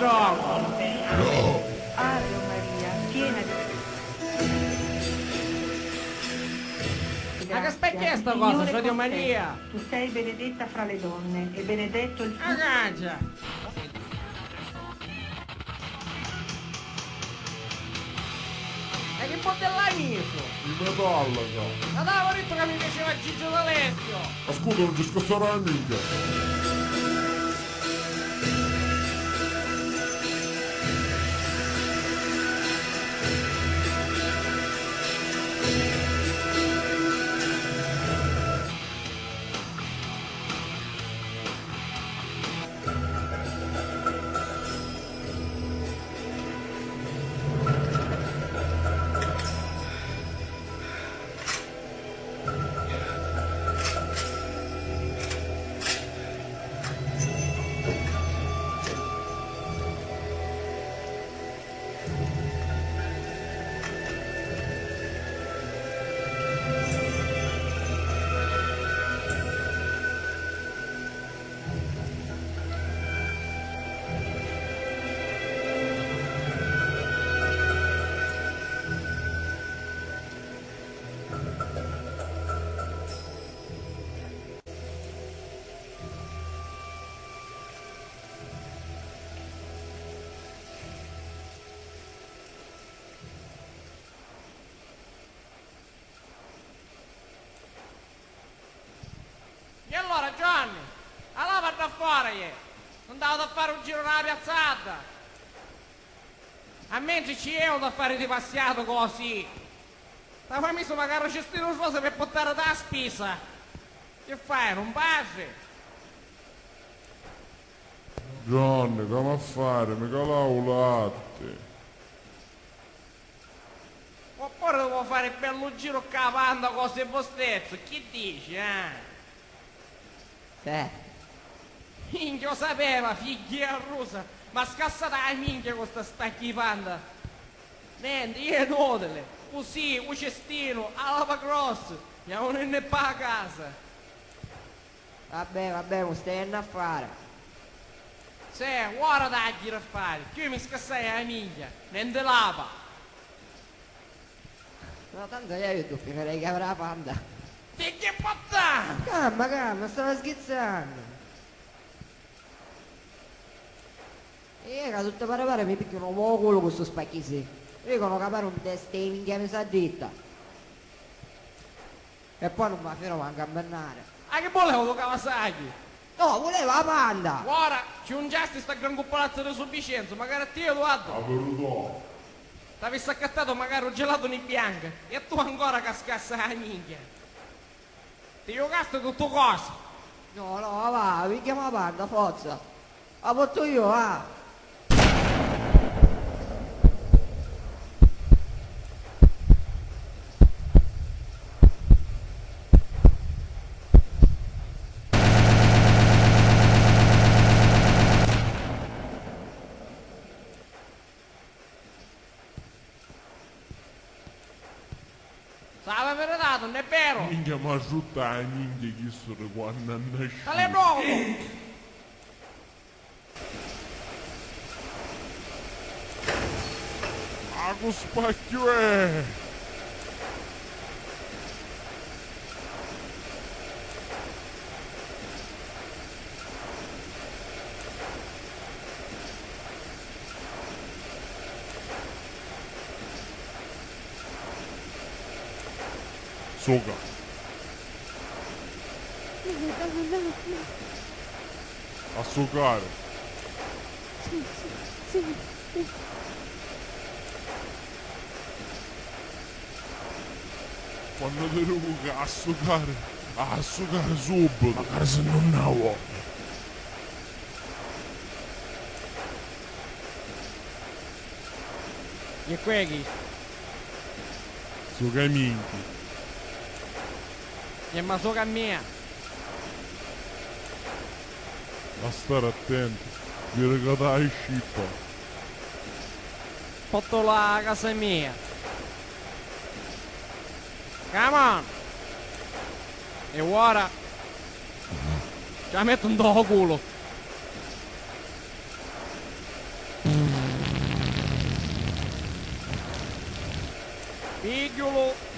gioco. Ave Maria, piena di... Ma che specchia è sta cosa, Dio Maria? Tu sei benedetta fra le donne e benedetto il frutto... Agaggia! E che botella hai messo? Il metallica. Ma avevo detto che mi piaceva Gigio D'Alessio! Ascolta, non ci scasserai mica. E allora Gianni, allora vado a fare io. Non andavo a fare un giro nella piazzata. A mentre ci io da fare di passato così. Stavo messo magari un cestino rosa per portare da spesa. Che fai, non baci? Gianni, come a fare? Mi calavo il latte. Oppure devo fare il bello giro cavando cose postezze. Che dici, eh? Minchia lo sapeva, figlia russa, ma scassata la minchia con sta stacchipanda. Niente, io notele, così, un cestino, a lava grossa, andiamo ne pa a casa. Vabbè, non stai a fare. Sì, ora da gira a fare, più mi scassai la minchia, niente lava. No, tanto io ti finirei che avrà la panda. Figlia puttana! Calma, stavo scherzando. Io che tutto pare mi picchiano un po' culo con questo spacchisi. Io non capare un testa e minchia mi sa dritta. E poi non mi fermo manca a bannare. Ah, che volevo tu Kawasaki? No, voleva la panda! Ora, c'è un giusto sta gran cuppolazzo di sufficienza, magari a te Edoardo. La verità. T'avessi accattato magari un gelato in bianca e tu ancora cascassa la minchia. Ti giocaste tutto cosa? No, va, mi chiama la panda, forza. La porto io, va. Stava per dato, non è vero? Minchia, ma asciutta la minchia chi sono quando hanno Tale poco! Ah, che spacchio è? Soga. A sogare. Quando ti devo a sogare subito. Magari se non ne ho. E qui? Soga minchi. E ma so che mia. A stare attento. Dire che dai scippa. Porto la casa mia. Come on. E ora ci metto un do culo. Pigliolo.